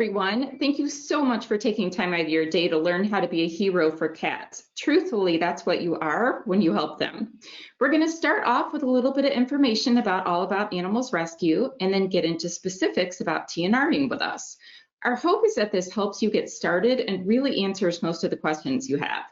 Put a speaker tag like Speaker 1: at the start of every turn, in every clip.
Speaker 1: everyone. Thank you so much for taking time out of your day to learn how to be a hero for cats. Truthfully, that's what you are when you help them. We're going to start off with a little bit of information about all about Animals Rescue and then get into specifics about TNRing with us. Our hope is that this helps you get started and really answers most of the questions you have.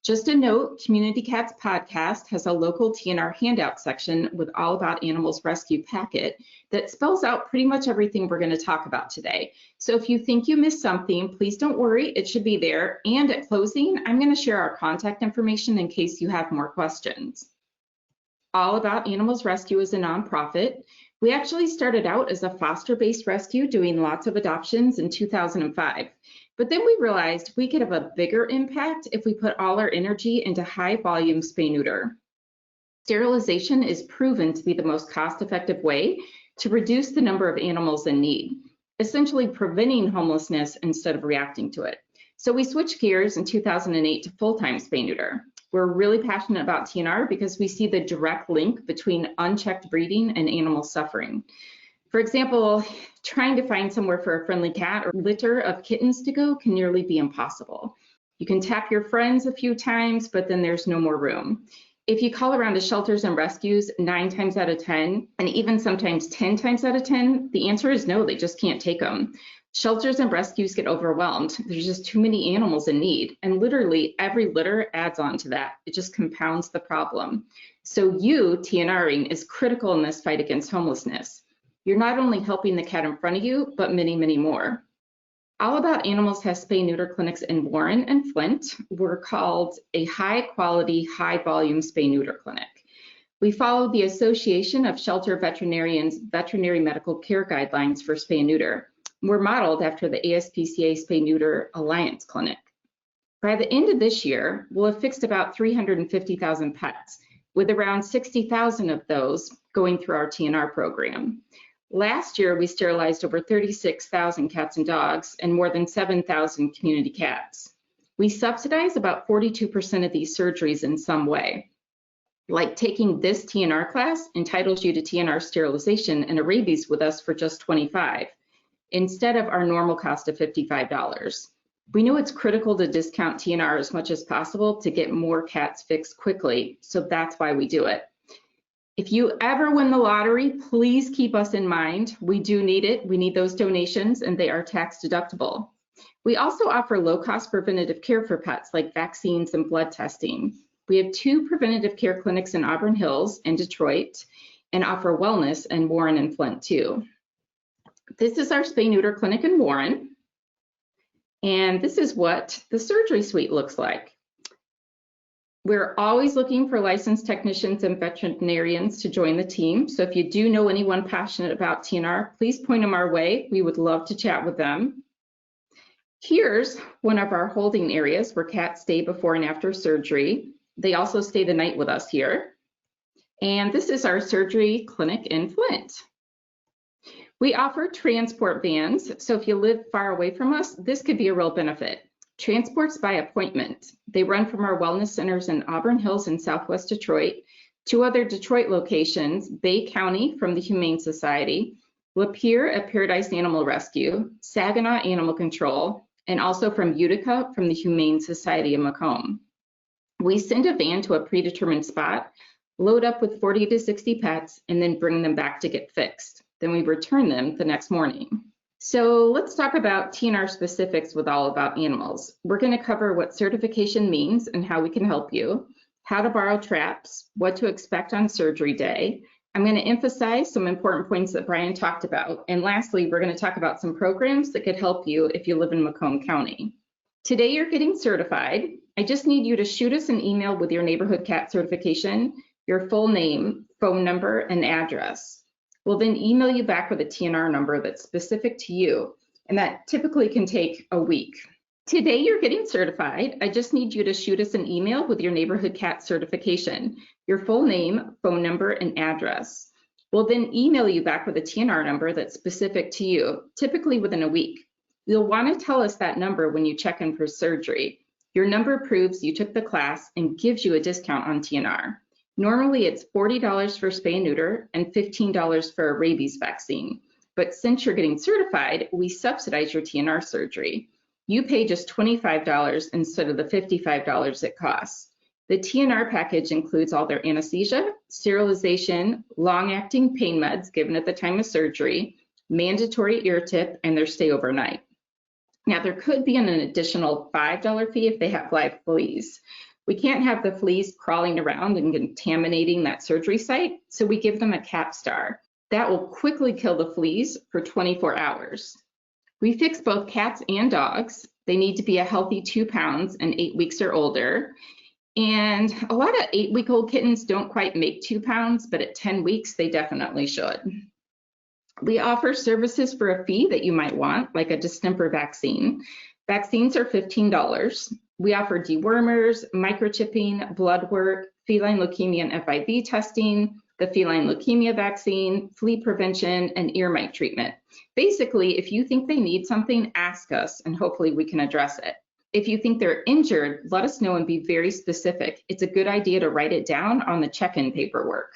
Speaker 1: Just a note, Community Cats Podcast has a local TNR handout section with all about Animals Rescue packet that spells out pretty much everything we're going to talk about today. So if you think you missed something, please don't worry, it should be there. And at closing, I'm going to share our contact information in case you have more questions. All About Animals Rescue is a nonprofit. We actually started out as a foster-based rescue doing lots of adoptions in 2005. But then we realized we could have a bigger impact if we put all our energy into high volume spay neuter. Sterilization is proven to be the most cost-effective way to reduce the number of animals in need, essentially preventing homelessness instead of reacting to it. So we switched gears in 2008 to full-time spay neuter. We're really passionate about TNR because we see the direct link between unchecked breeding and animal suffering. For example, trying to find somewhere for a friendly cat or litter of kittens to go can nearly be impossible. You can tap your friends a few times, but then there's no more room. If you call around to shelters and rescues 9 times out of 10, and even sometimes 10 times out of 10, the answer is no, they just can't take them. Shelters and rescues get overwhelmed. There's just too many animals in need, and literally every litter adds on to that. It just compounds the problem. So you, TNRing, is critical in this fight against homelessness. You're not only helping the cat in front of you, but many, many more. All About Animals has spay neuter clinics in Warren and Flint. We're called a high quality, high volume spay neuter clinic. We follow the Association of Shelter Veterinarians Veterinary Medical Care Guidelines for spay and neuter. We're modeled after the ASPCA Spay Neuter Alliance Clinic. By the end of this year, we'll have fixed about 350,000 pets, with around 60,000 of those going through our TNR program. Last year, we sterilized over 36,000 cats and dogs and more than 7,000 community cats. We subsidize about 42% of these surgeries in some way. Like taking this TNR class entitles you to TNR sterilization and a rabies with us for just $25, instead of our normal cost of $55. We know it's critical to discount TNR as much as possible to get more cats fixed quickly, so that's why we do it. If you ever win the lottery, please keep us in mind. We do need it. We need those donations, and they are tax deductible. We also offer low-cost preventative care for pets, like vaccines and blood testing. We have 2 preventative care clinics in Auburn Hills and Detroit, and offer wellness in Warren and Flint, too. This is our spay neuter clinic in Warren, and this is what the surgery suite looks like. We're always looking for licensed technicians and veterinarians to join the team. So if you do know anyone passionate about TNR, please point them our way. We would love to chat with them. Here's one of our holding areas where cats stay before and after surgery. They also stay the night with us here. And this is our surgery clinic in Flint. We offer transport vans. So if you live far away from us, this could be a real benefit. Transport's by appointment. They run from our wellness centers in Auburn Hills and Southwest Detroit, 2 other Detroit locations, Bay County from the Humane Society, Lapeer at Paradise Animal Rescue, Saginaw Animal Control, and also from Utica from the Humane Society of Macomb. We send a van to a predetermined spot, load up with 40 to 60 pets, and then bring them back to get fixed. Then we return them the next morning. So let's talk about TNR Specifics with All About Animals. We're going to cover what certification means and how we can help you, how to borrow traps, what to expect on surgery day. I'm going to emphasize some important points that Brian talked about. And lastly, we're going to talk about some programs that could help you if you live in Macomb County. Today you're getting certified. I just need you to shoot us an email with your neighborhood cat certification, your full name, phone number, and address. We'll then email you back with a TNR number that's specific to you, and that typically can take a week. Today you're getting certified. I just need you to shoot us an email with your neighborhood cat certification, your full name, phone number, and address. We'll then email you back with a TNR number that's specific to you, typically within a week. You'll want to tell us that number when you check in for surgery. Your number proves you took the class and gives you a discount on TNR. Normally it's $40 for spay and neuter and $15 for a rabies vaccine. But since you're getting certified, we subsidize your TNR surgery. You pay just $25 instead of the $55 it costs. The TNR package includes all their anesthesia, sterilization, long-acting pain meds given at the time of surgery, mandatory ear tip, and their stay overnight. Now, there could be an additional $5 fee if they have live fleas. We can't have the fleas crawling around and contaminating that surgery site, so we give them a cat star. That will quickly kill the fleas for 24 hours. We fix both cats and dogs. They need to be a healthy 2 pounds and 8 weeks or older. And a lot of 8-week-old kittens don't quite make 2 pounds, but at 10 weeks, they definitely should. We offer services for a fee that you might want, like a distemper vaccine. Vaccines are $15. We offer dewormers, microchipping, blood work, feline leukemia and FIV testing, the feline leukemia vaccine, flea prevention, and ear mite treatment. Basically, if you think they need something, ask us, and hopefully we can address it. If you think they're injured, let us know and be very specific. It's a good idea to write it down on the check-in paperwork,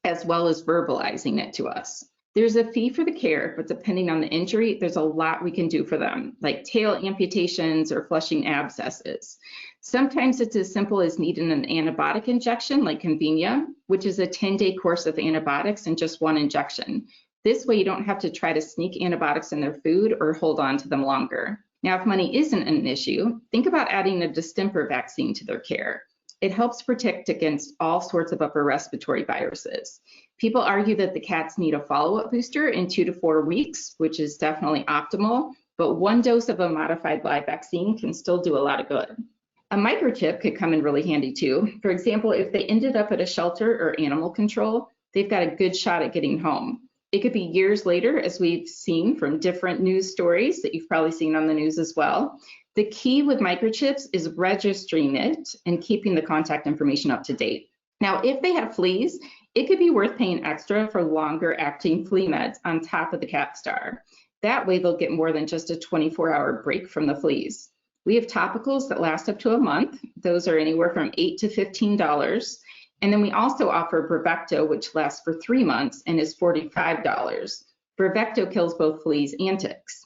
Speaker 1: as well as verbalizing it to us. There's a fee for the care, but depending on the injury, there's a lot we can do for them, like tail amputations or flushing abscesses. Sometimes it's as simple as needing an antibiotic injection, like Convenia, which is a 10-day course of antibiotics and just one injection. This way you don't have to try to sneak antibiotics in their food or hold on to them longer. Now, if money isn't an issue, think about adding a distemper vaccine to their care. It helps protect against all sorts of upper respiratory viruses. People argue that the cats need a follow-up booster in 2 to 4 weeks, which is definitely optimal, but 1 dose of a modified live vaccine can still do a lot of good. A microchip could come in really handy too. For example, if they ended up at a shelter or animal control, they've got a good shot at getting home. It could be years later, as we've seen from different news stories that you've probably seen on the news as well. The key with microchips is registering it and keeping the contact information up to date. Now, if they have fleas, it could be worth paying extra for longer acting flea meds on top of the cat star. That way they'll get more than just a 24-hour break from the fleas. We have topicals that last up to a month. Those are anywhere from $8 to $15. And then we also offer Bravecto, which lasts for 3 months and is $45. Bravecto kills both fleas and ticks.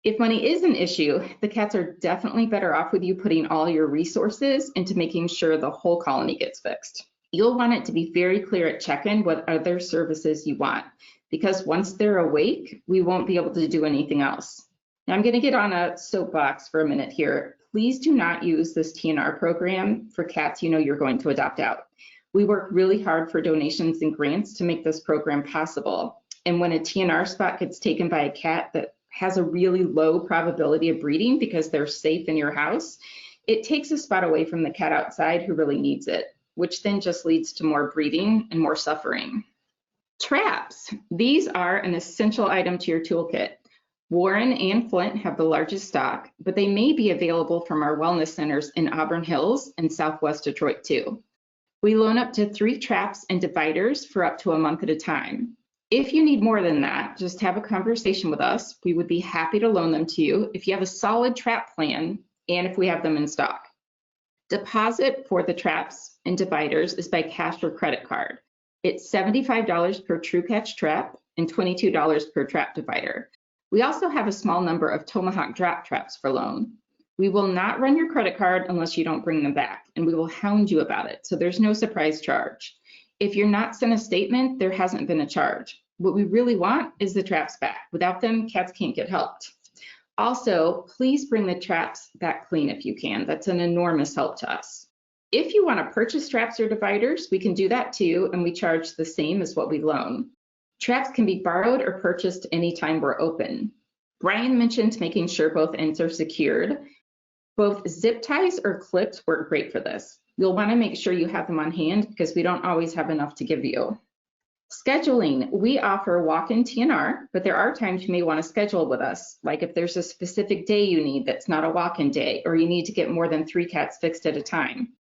Speaker 1: If money is an issue, the cats are definitely better off with you putting all your resources into making sure the whole colony gets fixed. You'll want it to be very clear at check-in what other services you want, because once they're awake, we won't be able to do anything else. Now I'm going to get on a soapbox for a minute here. Please do not use this TNR program for cats you know you're going to adopt out. We work really hard for donations and grants to make this program possible. And when a TNR spot gets taken by a cat that has a really low probability of breeding because they're safe in your house, it takes a spot away from the cat outside who really needs it, which then just leads to more breeding and more suffering. Traps. These are an essential item to your toolkit. Warren and Flint have the largest stock, but they may be available from our wellness centers in Auburn Hills and Southwest Detroit too. We loan up to 3 traps and dividers for up to a month at a time. If you need more than that, just have a conversation with us. We would be happy to loan them to you if you have a solid trap plan and if we have them in stock. Deposit for the traps and dividers is by cash or credit card. It's $75 per True Catch trap and $22 per trap divider. We also have a small number of Tomahawk drop traps for loan. We will not run your credit card unless you don't bring them back, and we will hound you about it, so there's no surprise charge. If you're not sent a statement, there hasn't been a charge. What we really want is the traps back. Without them, cats can't get helped. Also, please bring the traps back clean if you can. That's an enormous help to us. If you want to purchase traps or dividers, we can do that too, and we charge the same as what we loan. Traps can be borrowed or purchased anytime we're open. Brian mentioned making sure both ends are secured. Both zip ties or clips work great for this. You'll want to make sure you have them on hand because we don't always have enough to give you. Scheduling. We offer Walkin TNR, but there are times you may want to schedule with us, like if there's a specific day you need that's not a walk-in day, or you need to get more than 3 cats fixed at a time.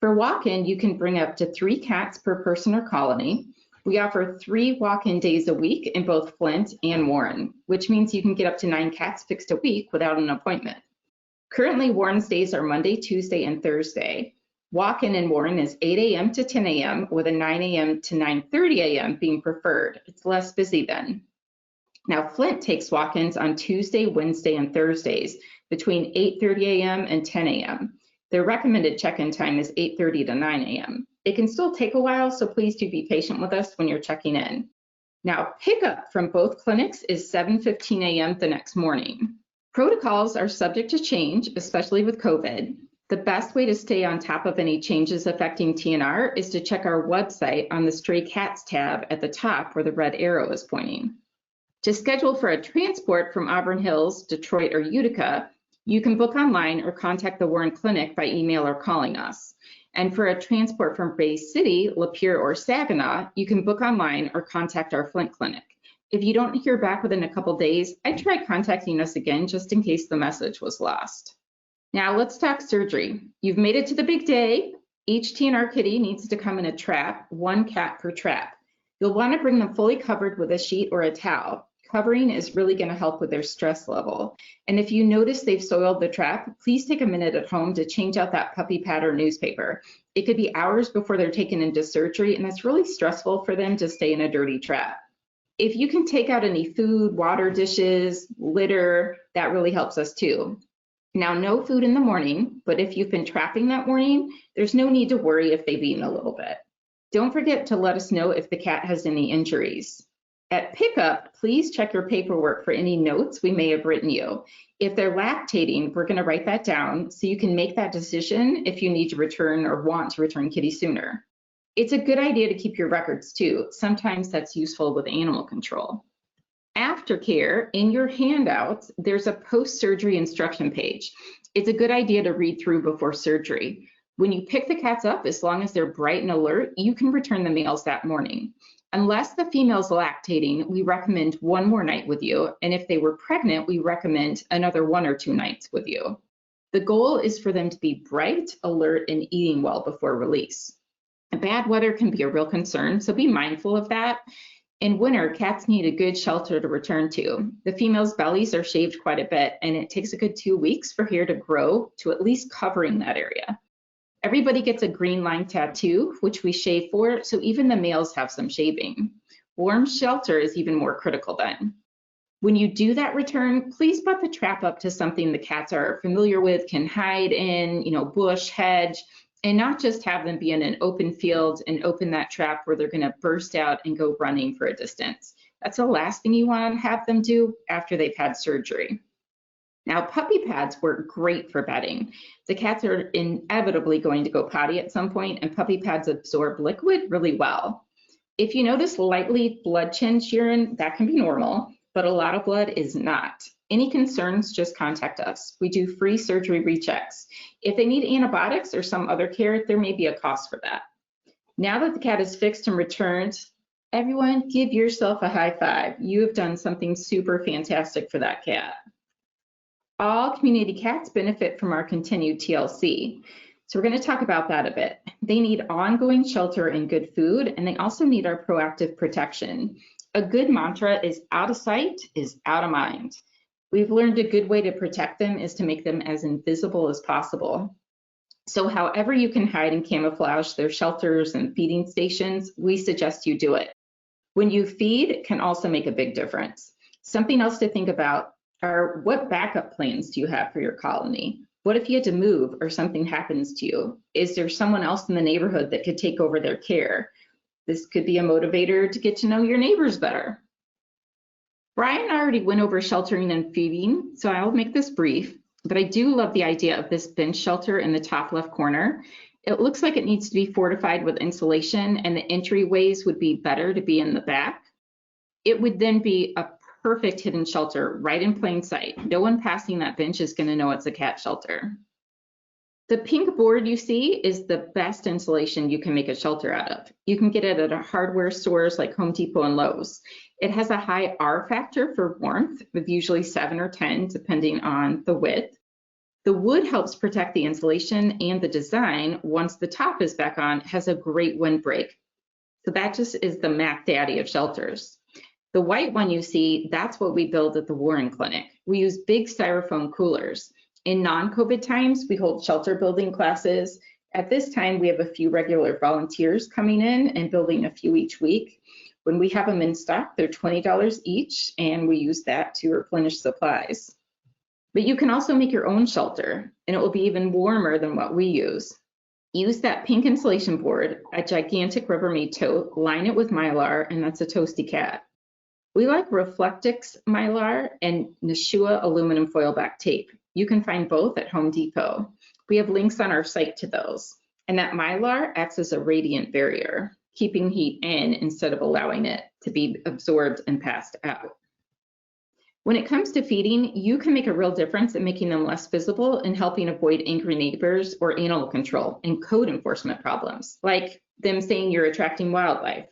Speaker 1: For walk-in, you can bring up to 3 cats per person or colony. We offer 3 walk-in days a week in both Flint and Warren, which means you can get up to 9 cats fixed a week without an appointment. Currently, Warren's days are Monday, Tuesday, and Thursday. Walk-in in Warren is 8 a.m. to 10 a.m. with a 9 a.m. to 9:30 a.m. being preferred. It's less busy then. Now, Flint takes walk-ins on Tuesday, Wednesday, and Thursdays between 8:30 a.m. and 10 a.m. Their recommended check-in time is 8:30 to 9 a.m. It can still take a while, so please do be patient with us when you're checking in. Now, pickup from both clinics is 7:15 a.m. the next morning. Protocols are subject to change, especially with COVID. The best way to stay on top of any changes affecting TNR is to check our website on the Stray Cats tab at the top where the red arrow is pointing. To schedule for a transport from Auburn Hills, Detroit, or Utica, you can book online or contact the Warren Clinic by email or calling us. And for a transport from Bay City, Lapeer, or Saginaw, you can book online or contact our Flint Clinic. If you don't hear back within a couple days, I'd try contacting us again just in case the message was lost. Now let's talk surgery. You've made it to the big day. Each TNR kitty needs to come in a trap, 1 cat per trap. You'll want to bring them fully covered with a sheet or a towel. Covering is really going to help with their stress level. And if you notice they've soiled the trap, please take a minute at home to change out that puppy pad or newspaper. It could be hours before they're taken into surgery, and it's really stressful for them to stay in a dirty trap. If you can take out any food, water dishes, litter, that really helps us too. Now, no food in the morning, but if you've been trapping that morning, there's no need to worry if they've eaten a little bit. Don't forget to let us know if the cat has any injuries. At pickup, please check your paperwork for any notes we may have written you. If they're lactating, we're going to write that down so you can make that decision if you need to return or want to return kitty sooner. It's a good idea to keep your records too. Sometimes that's useful with animal control. Aftercare, in your handouts, there's a post-surgery instruction page. It's a good idea to read through before surgery. When you pick the cats up, as long as they're bright and alert, you can return the males that morning. Unless the female's lactating, we recommend 1 more night with you, and if they were pregnant, we recommend another 1 or 2 nights with you. The goal is for them to be bright, alert, and eating well before release. Bad weather can be a real concern, so be mindful of that. In winter, cats need a good shelter to return to. The females' bellies are shaved quite a bit, and it takes a good 2 weeks for hair to grow to at least covering that area. Everybody gets a green line tattoo, which we shave for, so even the males have some shaving. Warm shelter is even more critical then. When you do that return, please put the trap up to something the cats are familiar with, can hide in, bush, hedge, and not just have them be in an open field and open that trap where they're going to burst out and go running for a distance. That's the last thing you want to have them do after they've had surgery. Now, puppy pads work great for bedding. The cats are inevitably going to go potty at some point, and puppy pads absorb liquid really well. If you notice lightly blood-tinged urine, that can be normal, but a lot of blood is not. Any concerns, just contact us. We do free surgery rechecks. If they need antibiotics or some other care, there may be a cost for that. Now that the cat is fixed and returned, everyone give yourself a high five. You have done something super fantastic for that cat. All community cats benefit from our continued TLC. So we're going to talk about that a bit. They need ongoing shelter and good food, and they also need our proactive protection. A good mantra is out of sight is out of mind. We've learned a good way to protect them is to make them as invisible as possible. So however you can hide and camouflage their shelters and feeding stations, we suggest you do it. When you feed, it can also make a big difference. Something else to think about are what backup plans do you have for your colony? What if you had to move or something happens to you? Is there someone else in the neighborhood that could take over their care? This could be a motivator to get to know your neighbors better. Brian already went over sheltering and feeding, so I'll make this brief, but I do love the idea of this bench shelter in the top left corner. It looks like it needs to be fortified with insulation, and the entryways would be better to be in the back. It would then be a perfect hidden shelter right in plain sight. No one passing that bench is going to know it's a cat shelter. The pink board you see is the best insulation you can make a shelter out of. You can get it at hardware stores like Home Depot and Lowe's. It has a high R factor for warmth, with usually 7 or 10, depending on the width. The wood helps protect the insulation, and the design, once the top is back on, has a great windbreak. So that just is the Mac Daddy of shelters. The white one you see, that's what we build at the Warren Clinic. We use big styrofoam coolers. In non-COVID times, we hold shelter building classes. At this time, we have a few regular volunteers coming in and building a few each week. When we have them in stock, they're $20 each, and we use that to replenish supplies. But you can also make your own shelter, and it will be even warmer than what we use. Use that pink insulation board, a gigantic Rubbermaid tote, line it with Mylar, and that's a toasty cat. We like Reflectix Mylar and Nashua aluminum foil back tape. You can find both at Home Depot. We have links on our site to those. And that Mylar acts as a radiant barrier, keeping heat in instead of allowing it to be absorbed and passed out. When it comes to feeding, you can make a real difference in making them less visible and helping avoid angry neighbors or animal control and code enforcement problems, like them saying you're attracting wildlife.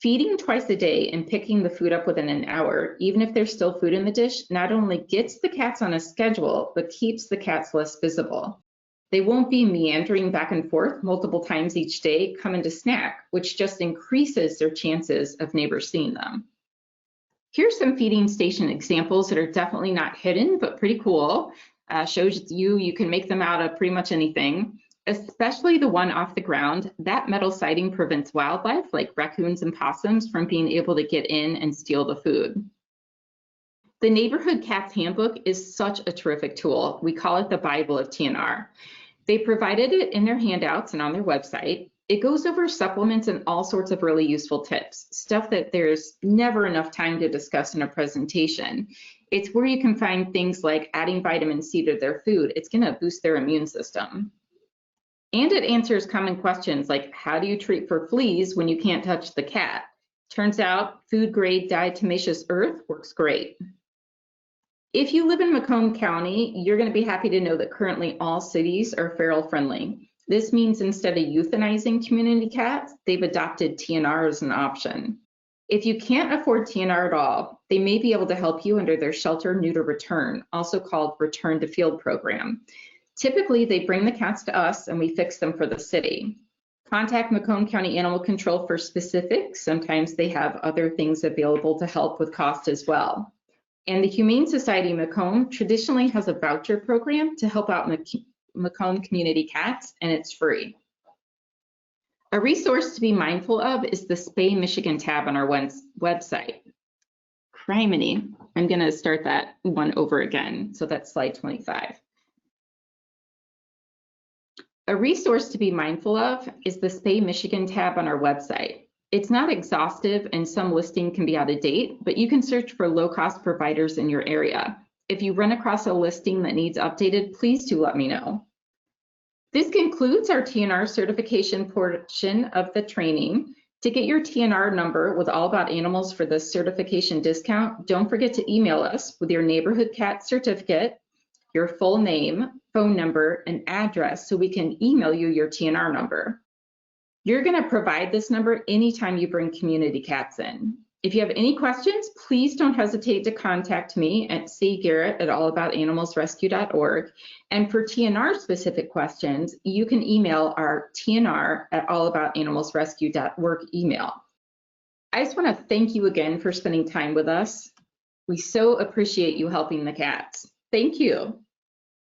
Speaker 1: Feeding twice a day and picking the food up within an hour, even if there's still food in the dish, not only gets the cats on a schedule, but keeps the cats less visible. They won't be meandering back and forth multiple times each day coming to snack, which just increases their chances of neighbors seeing them. Here's some feeding station examples that are definitely not hidden, but pretty cool. Shows you can make them out of pretty much anything, especially the one off the ground. That metal siding prevents wildlife like raccoons and possums from being able to get in and steal the food. The Neighborhood Cats Handbook is such a terrific tool. We call it the Bible of TNR. They provided it in their handouts and on their website. It goes over supplements and all sorts of really useful tips, stuff that there's never enough time to discuss in a presentation. It's where you can find things like adding vitamin C to their food. It's going to boost their immune system. And it answers common questions like, how do you treat for fleas when you can't touch the cat? Turns out food grade diatomaceous earth works great. If you live in Macomb County, you're going to be happy to know that currently all cities are feral friendly. This means instead of euthanizing community cats, they've adopted TNR as an option. If you can't afford TNR at all, they may be able to help you under their shelter neuter return, also called return to field program. Typically, they bring the cats to us and we fix them for the city. Contact Macomb County Animal Control for specifics. Sometimes they have other things available to help with cost as well. And the Humane Society Macomb traditionally has a voucher program to help out Macomb community cats, and it's free. A resource to be mindful of is the Spay Michigan tab on our website. Criminy, I'm going to start that one over again. So that's slide 25. A resource to be mindful of is the Spay Michigan tab on our website. It's not exhaustive and some listing can be out of date, but you can search for low-cost providers in your area. If you run across a listing that needs updated, please do let me know. This concludes our TNR certification portion of the training. To get your TNR number with All About Animals for the certification discount, don't forget to email us with your neighborhood cat certificate, your full name, phone number, and address so we can email you your TNR number. You're going to provide this number anytime you bring community cats in. If you have any questions, please don't hesitate to contact me at cgarrett@allaboutanimалsrescue.org. And for TNR specific questions, you can email our TNR@allaboutanimalsrescue.org email. I just want to thank you again for spending time with us. We so appreciate you helping the cats. Thank you.